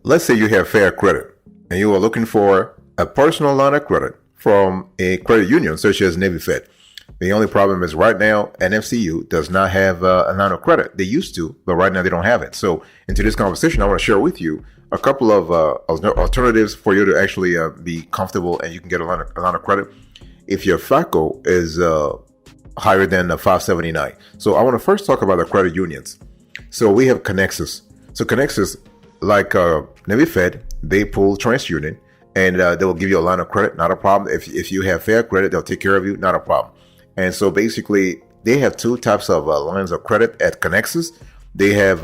let's say you have fair credit and you are looking for a personal line of credit from a credit union such as Navy Fed. The only problem is right now, NFCU does not have a line of credit. They used to, but right now they don't have it. So into this conversation, I want to share with you a couple of alternatives for you to actually be comfortable and you can get a line of credit if your FICO is higher than 579. So I want to first talk about the credit unions. So we have Connexus. So Connexus, like Navy Fed, they pull TransUnion and they will give you a line of credit, not a problem. If you have fair credit, they'll take care of you, not a problem. And so basically, they have two types of lines of credit at Connexus. They have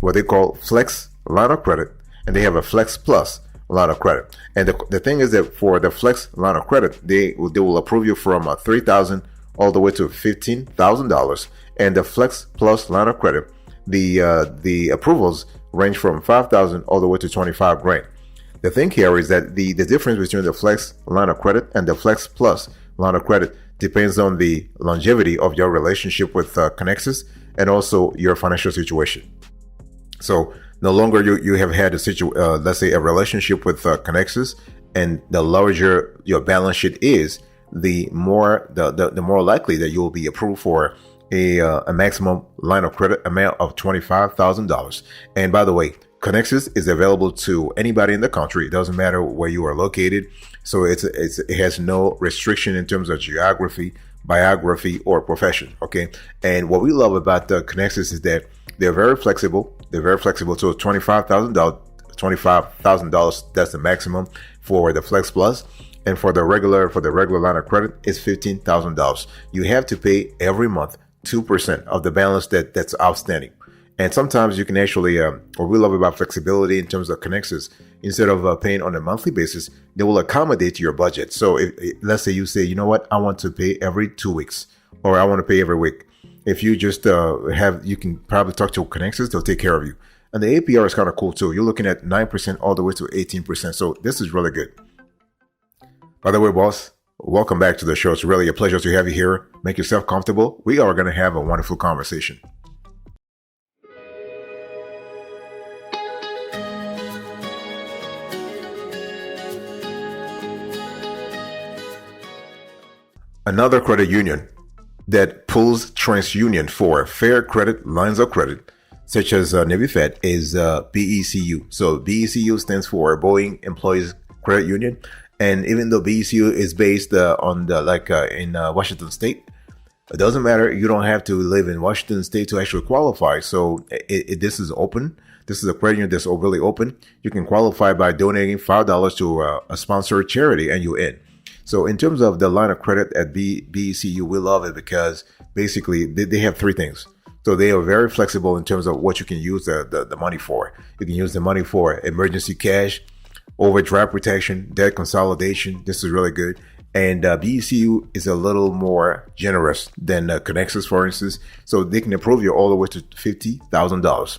what they call Flex line of credit, and they have a Flex Plus line of credit. And the thing is that for the Flex line of credit, they will approve you from $3,000 all the way to $15,000. And the Flex Plus line of credit, the approvals range from $5,000 all the way to $25,000. The thing here is that the difference between the Flex line of credit and the Flex Plus line of credit depends on the longevity of your relationship with Connexus and also your financial situation. So no longer you have had let's say a relationship with Connexus, and the larger your balance sheet is, the more likely that you will be approved for a maximum line of credit amount of $25,000. And by the way, Connexus is available to anybody in the country. It doesn't matter where you are located. So it has no restriction in terms of geography, biography, or profession. Okay. And what we love about the Connexus is that they're very flexible. They're very flexible. So $25,000, that's the maximum for the Flex Plus. And for the regular line of credit, it's $15,000. You have to pay every month 2% of the balance that's outstanding. And sometimes you can actually, what we love about flexibility in terms of Connexus, instead of paying on a monthly basis, they will accommodate your budget. So let's say you say, you know what, I want to pay every 2 weeks, or I want to pay every week. If you just you can probably talk to Connexus, they'll take care of you. And the APR is kind of cool too. You're looking at 9% all the way to 18%. So this is really good. By the way, boss, welcome back to the show. It's really a pleasure to have you here. Make yourself comfortable. We are going to have a wonderful conversation. Another credit union that pulls TransUnion for fair credit lines of credit, such as Navy Fed, is BECU. So BECU stands for Boeing Employees Credit Union. And even though BECU is based in Washington State, it doesn't matter. You don't have to live in Washington State to actually qualify. So this is open. This is a credit union that's really open. You can qualify by donating $5 to a sponsored charity, and you're in. So in terms of the line of credit at BECU, we love it because basically they have three things. So they are very flexible in terms of what you can use the money for. You can use the money for emergency cash, overdraft protection, debt consolidation. This is really good. And BECU is a little more generous than Connexus, for instance. So they can approve you all the way to $50,000.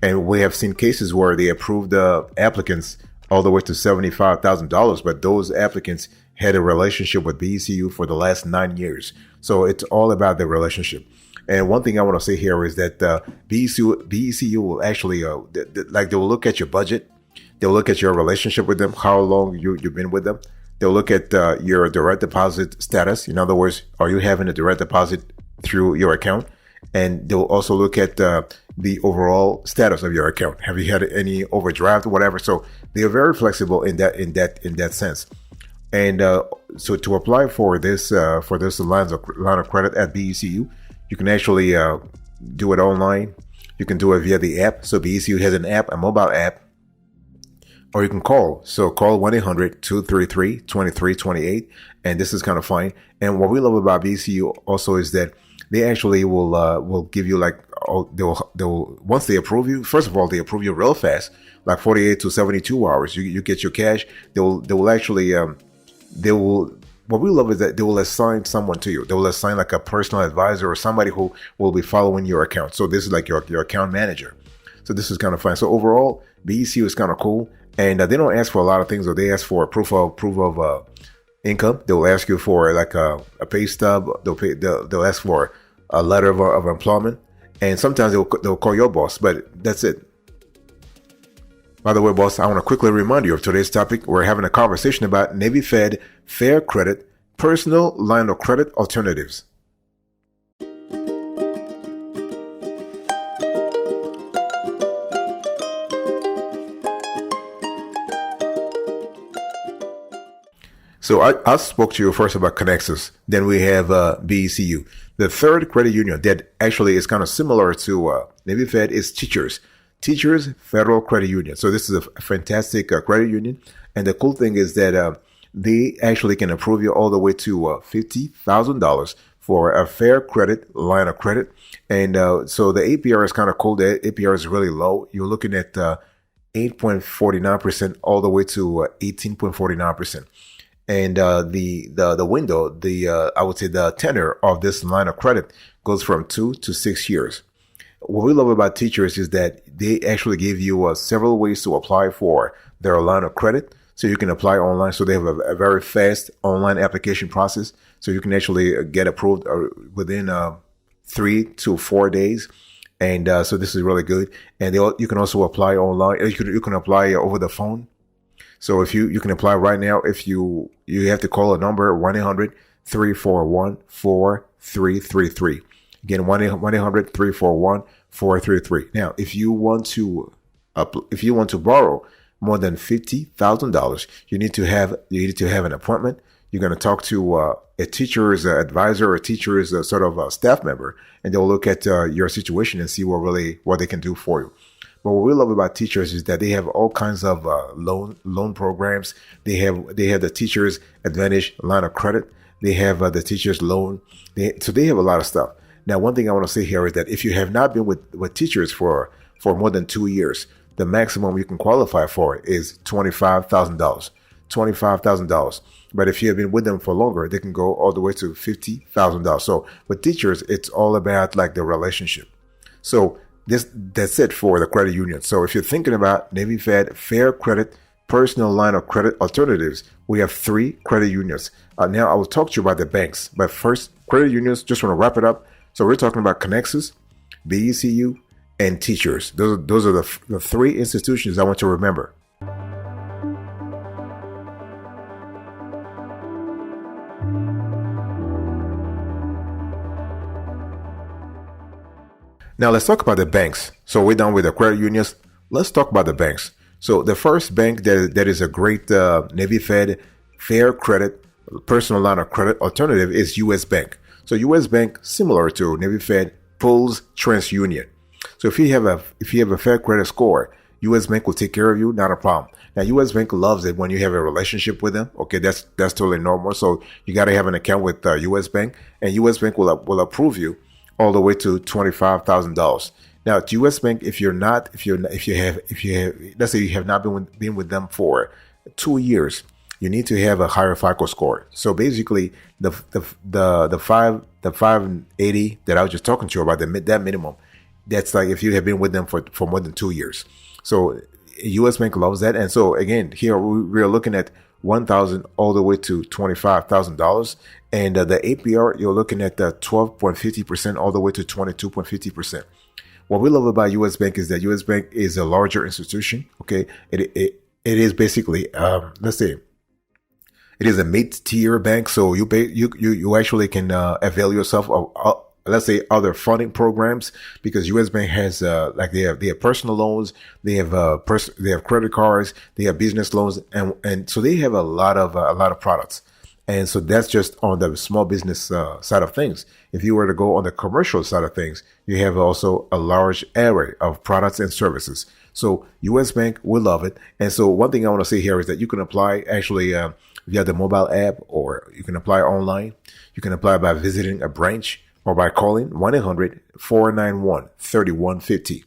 And we have seen cases where they approved applicants all the way to $75,000, but those applicants had a relationship with BECU for the last 9 years. So it's all about the relationship. And one thing I want to say here is that BECU will actually, they will look at your budget. They'll look at your relationship with them, how long you've been with them. They'll look at your direct deposit status. In other words, are you having a direct deposit through your account? And they'll also look at the overall status of your account. Have you had any overdraft or whatever? So they are very flexible in that sense. And so to apply for this line of credit at BECU, you can actually do it online. You can do it via the app. So BECU has an app, a mobile app, or you can call. So call 1-800-233-2328, and this is kind of fine. And what we love about BECU also is that they actually will give you they'll once they approve you. First of all, they approve you real fast, like 48 to 72 hours. You get your cash. They will actually what we love is that they will assign someone to you. They will assign like a personal advisor or somebody who will be following your account. So this is like your account manager. So this is kind of fun. So overall, BECU is kind of cool. And they don't ask for a lot of things, or they ask for proof of income. They will ask you for like a pay stub. They'll ask for a letter of employment. And sometimes they'll call your boss, but that's it. By the way, boss, I want to quickly remind you of today's topic. We're having a conversation about Navy Fed Fair Credit Personal Line of Credit Alternatives. So I spoke to you first about Connexus. Then we have BECU. The third credit union that actually is kind of similar to Navy Fed is Teachers Federal Credit Union. So this is a fantastic credit union. And the cool thing is that they actually can approve you all the way to $50,000 for a fair credit line of credit. And so the APR is kind of cool. The APR is really low. You're looking at 8.49% all the way to 18.49%. And the window, I would say the tenor of this line of credit goes from 2 to 6 years. What we love about Teachers is that they actually give you several ways to apply for their line of credit. So you can apply online. So they have a very fast online application process. So you can actually get approved within 3 to 4 days. And so this is really good. And you can also apply online. You can apply over the phone. So if you can apply right now, if you have to call a number 1-800-341-4333. Again, 1-800-341-4333. Now, if you want to borrow more than $50,000, you need to have an appointment. You're going to talk to a teacher's advisor or teacher's sort of a staff member, and they'll look at your situation and see what they can do for you. But what we love about Teachers is that they have all kinds of loan programs. They have the Teachers Advantage line of credit. They have the Teachers loan. So they have a lot of stuff. Now, one thing I want to say here is that if you have not been with Teachers for more than 2 years, the maximum you can qualify for is $25,000. $25,000. But if you have been with them for longer, they can go all the way to $50,000. So with Teachers, it's all about like the relationship. So that's it for the credit union. So if you're thinking about Navy Fed Fair Credit Personal Line of Credit Alternatives, we have 3 credit unions. Now I will talk to you about the banks, but first, credit unions, just want to wrap it up. So we're talking about Connexus, BECU, and Teachers. Those are the 3 institutions I want you to remember. Now let's talk about the banks. So we're done with the credit unions. Let's talk about the banks. So the first bank that is a great Navy Fed Fair Credit Personal Line of Credit Alternative is U.S. Bank. So U.S. Bank, similar to Navy Fed, pulls TransUnion. So if you have a fair credit score, U.S. Bank will take care of you, not a problem. Now U.S. Bank loves it when you have a relationship with them. Okay, that's totally normal. So you got to have an account with U.S. Bank, and U.S. Bank will approve you all the way to $25,000. Now, at U.S. Bank, if you have, let's say you have not been with them for 2 years, you need to have a higher FICO score. So basically, the 580 that I was just talking to you about, that minimum, that's like if you have been with them for more than 2 years. So U.S. Bank loves that, and so again, here we're looking at $1,000 all the way to $25,000. And the APR, you're looking at 12.50% all the way to 22.50%. What we love about U.S. Bank is that U.S. Bank is a larger institution. Okay. It is basically, let's say, it is a mid-tier bank. So you actually can avail yourself of, let's say, other funding programs, because U.S. Bank has they have personal loans, they have credit cards, they have business loans, and so they have a lot of products. And so that's just on the small business side of things. If you were to go on the commercial side of things, you have also a large array of products and services. So U.S. Bank, we love it. And so one thing I want to say here is that you can apply actually via the mobile app, or you can apply online. You can apply by visiting a branch or by calling 1-800-491-3150.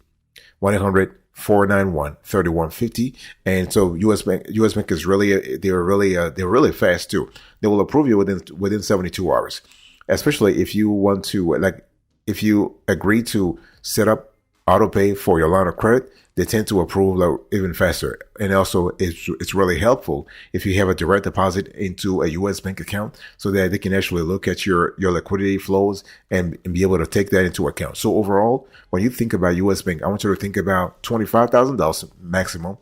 1-800-491-3150. And so US Bank is they're really fast too. They will approve you within 72 hours. Especially if you want to, if you agree to set up auto pay for your line of credit, they tend to approve even faster. And also it's really helpful if you have a direct deposit into a U.S. bank account, so that they can actually look at your liquidity flows and be able to take that into account. So overall, when you think about U.S. Bank, I want you to think about $25,000 maximum,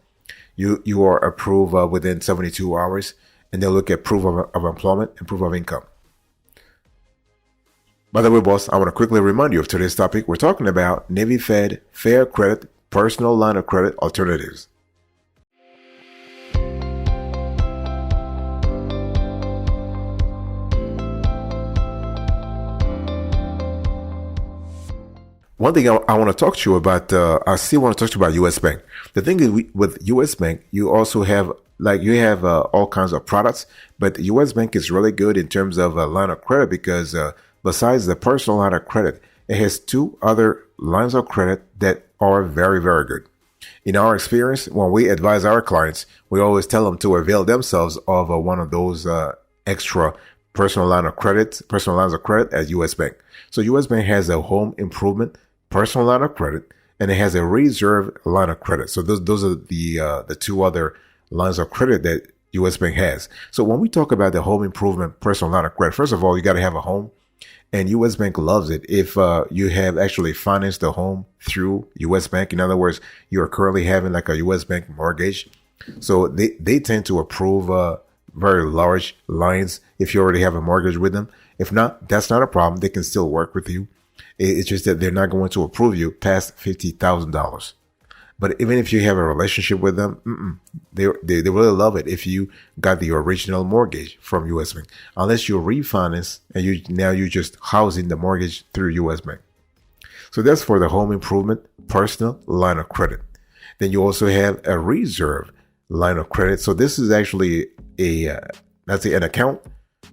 You are approved within 72 hours, and they'll look at proof of employment and proof of income. By the way, boss, I want to quickly remind you of today's topic. We're talking about Navy Fed Fair Credit Personal Line of Credit Alternatives. One thing I want to talk to you about, I still want to talk to you about U.S. Bank. The thing is, with U.S. Bank, you also have all kinds of products, but U.S. Bank is really good in terms of a line of credit because besides the personal line of credit, it has two other lines of credit that are very, very good. In our experience, when we advise our clients, we always tell them to avail themselves of one of those extra personal lines of credit at U.S. Bank. So U.S. Bank has a home improvement personal line of credit, and it has a reserve line of credit. So those are the two other lines of credit that U.S. Bank has. So when we talk about the home improvement personal line of credit, first of all, you got to have a home, and U.S. Bank loves it if you have actually financed the home through U.S. Bank. In other words, you are currently having like a U.S. Bank mortgage. So they tend to approve very large lines if you already have a mortgage with them. If not, that's not a problem. They can still work with you. It's just that they're not going to approve you past $50,000. But even if you have a relationship with them, they really love it if you got the original mortgage from U.S. Bank. Unless you refinance and you're just housing the mortgage through U.S. Bank. So that's for the home improvement personal line of credit. Then you also have a reserve line of credit. So this is actually an account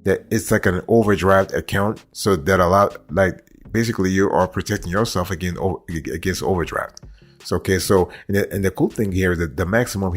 that it's like an overdraft account. So that basically you are protecting yourself against overdraft. So, okay. So, and the cool thing here is that the maximum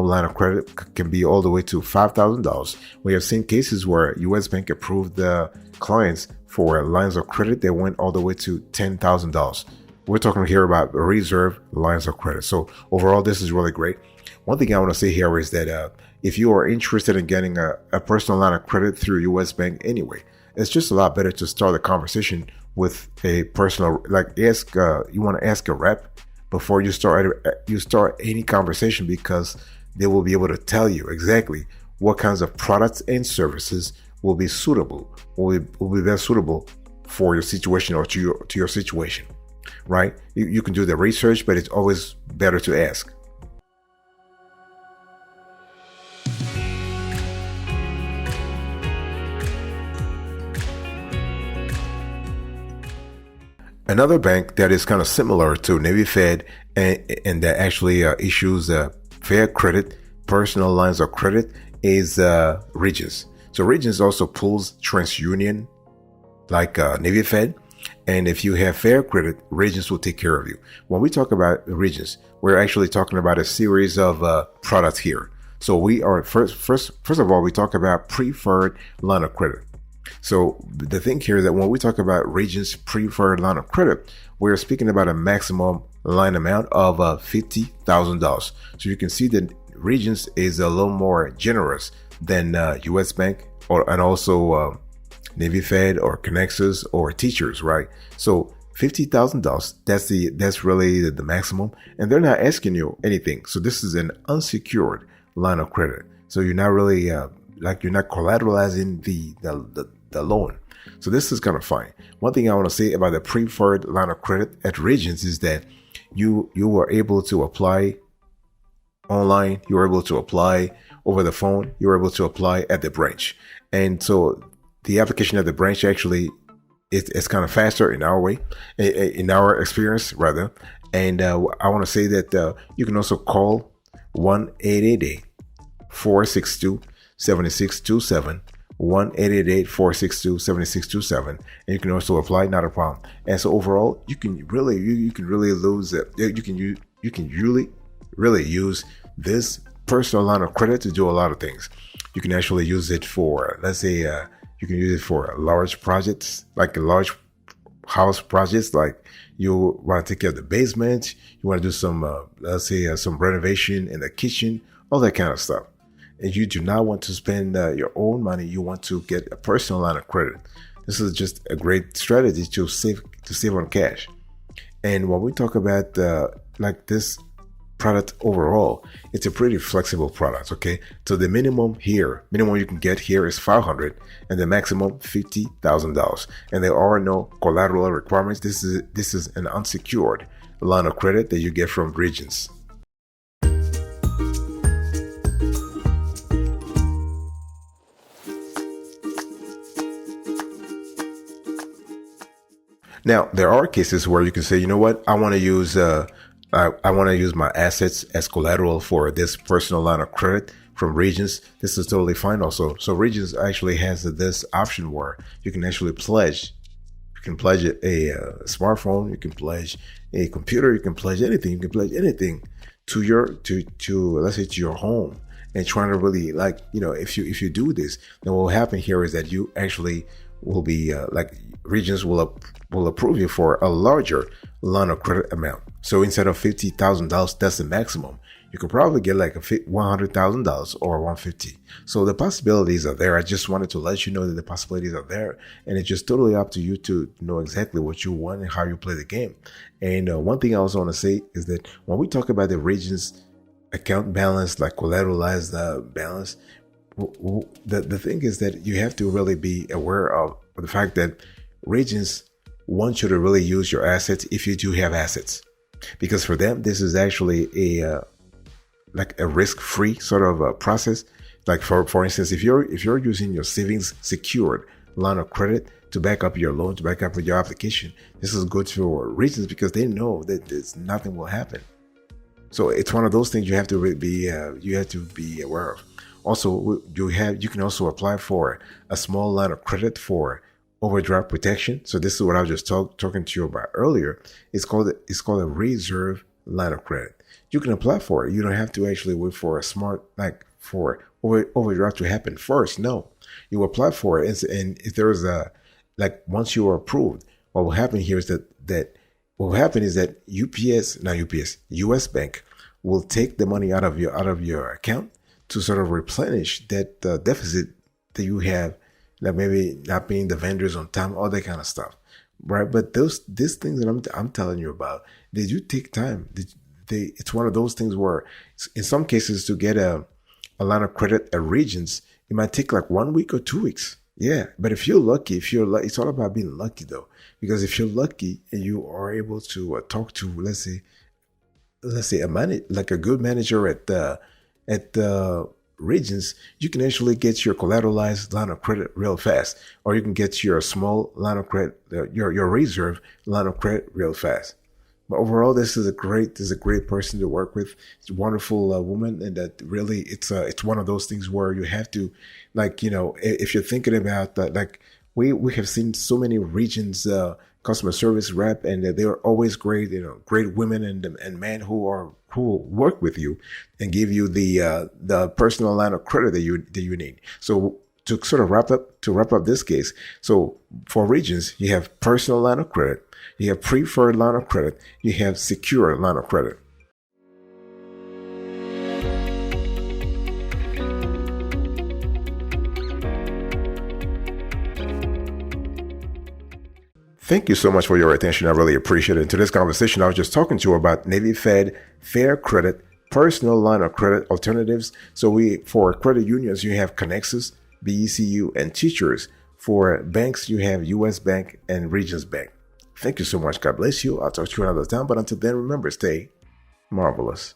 line of credit can be all the way to $5,000. We have seen cases where U.S. Bank approved the clients for lines of credit that went all the way to $10,000. We're talking here about reserve lines of credit. So overall, this is really great. One thing I want to say here is that if you are interested in getting a personal line of credit through U.S. Bank anyway, it's just a lot better to start a conversation with a personal, you want to ask a rep before you start any conversation, because they will be able to tell you exactly what kinds of products and services will be best suitable for your situation or to your situation, right? You can do the research, but it's always better to ask. Another bank that is kind of similar to Navy Fed and that actually issues fair credit, personal lines of credit is Regions. So Regions also pulls TransUnion like Navy Fed. And if you have fair credit, Regions will take care of you. When we talk about Regions, we're actually talking about a series of products here. So we are first of all, we talk about preferred line of credit. So the thing here is that when we talk about Regions preferred line of credit, we're speaking about a maximum line amount of $50,000. So you can see that Regions is a little more generous than U.S. Bank and also Navy Fed or Connexus or Teachers, right? So $50,000, that's really the maximum, and they're not asking you anything. So this is an unsecured line of credit. So you're not really you're not collateralizing the loan. So this is kind of fine. One thing I want to say about the preferred line of credit at Regions is that you are able to apply online, you are able to apply over the phone, you are able to apply at the branch. And so the application at the branch actually it's kind of faster in our experience rather. And I want to say that you can also call 1-888-462-7627. 1-888-462-7627, and you can also apply, not a problem. And so overall, you can really use this personal line of credit to do a lot of things. You can actually use it for, let's say, you can use it for large projects, like large house projects, like you want to take care of the basement, you want to do some, let's say, some renovation in the kitchen, all that kind of stuff. And you do not want to spend your own money. You want to get a personal line of credit. This is just a great strategy to save on cash. And when we talk about like this product overall, it's a pretty flexible product. Okay, so the minimum you can get here is $500, and the maximum $50,000, and there are no collateral requirements. This is an unsecured line of credit that you get from Regions. Now, there are cases where you can say, you know what, I want to use my assets as collateral for this personal line of credit from Regions. This is totally fine also. So Regions actually has this option where you can actually pledge. You can pledge a smartphone, you can pledge a computer, you can pledge anything. You can pledge anything to let's say to your home, and trying to really, like, you know, if you do this, then what will happen here is that you actually will be Regions will approve you for a larger line of credit amount. So instead of $50,000, that's the maximum. You could probably get like $100,000 or $150,000. So the possibilities are there. I just wanted to let you know that the possibilities are there, and it's just totally up to you to know exactly what you want and how you play the game. And one thing I also want to say is that when we talk about the Regions account balance, like collateralized balance, the thing is that you have to really be aware of the fact that Regions want you to really use your assets if you do have assets, because for them this is actually a risk-free sort of a process. Like for instance, if you're using your savings secured line of credit to back up your loan, to back up your application, this is good for Regions because they know that nothing will happen. So it's one of those things you have to really be aware of. Also, you can also apply for a small line of credit for overdraft protection. So this is what I was just talking to you about earlier. It's called a reserve line of credit. You can apply for it. You don't have to actually wait for for overdraft to happen first. No, you apply for it, and if there is once you are approved, what will happen here is that US Bank will take the money out of your account to sort of replenish that deficit that you have, like maybe not paying the vendors on time, all that kind of stuff, right? But these things that I'm telling you about, they do take time. It's one of those things where, in some cases, to get a line of credit at Regions, it might take like 1 week or 2 weeks. Yeah, but if you're lucky, it's all about being lucky though, because if you're lucky and you are able to talk to, let's say a good manager at the Regions, you can actually get your collateralized line of credit real fast, or you can get your small line of credit, your reserve line of credit real fast. But overall, this is a great person to work with. It's a wonderful woman, and that really it's one of those things where you have to, if you're thinking about that, we have seen so many Regions customer service rep, and they are always great, great women and men who work with you and give you the personal line of credit that you need. So to sort of wrap up this case, so for Regions, you have personal line of credit, you have preferred line of credit, you have secure line of credit. Thank you so much for your attention. I really appreciate it. In today's conversation, I was just talking to you about Navy Fed Fair Credit personal line of credit alternatives. So for credit unions, you have Connexus, BECU, and Teachers. For banks, you have US Bank and Regions Bank. Thank you so much. God bless you. I'll talk to you another time. But until then, remember, stay marvelous.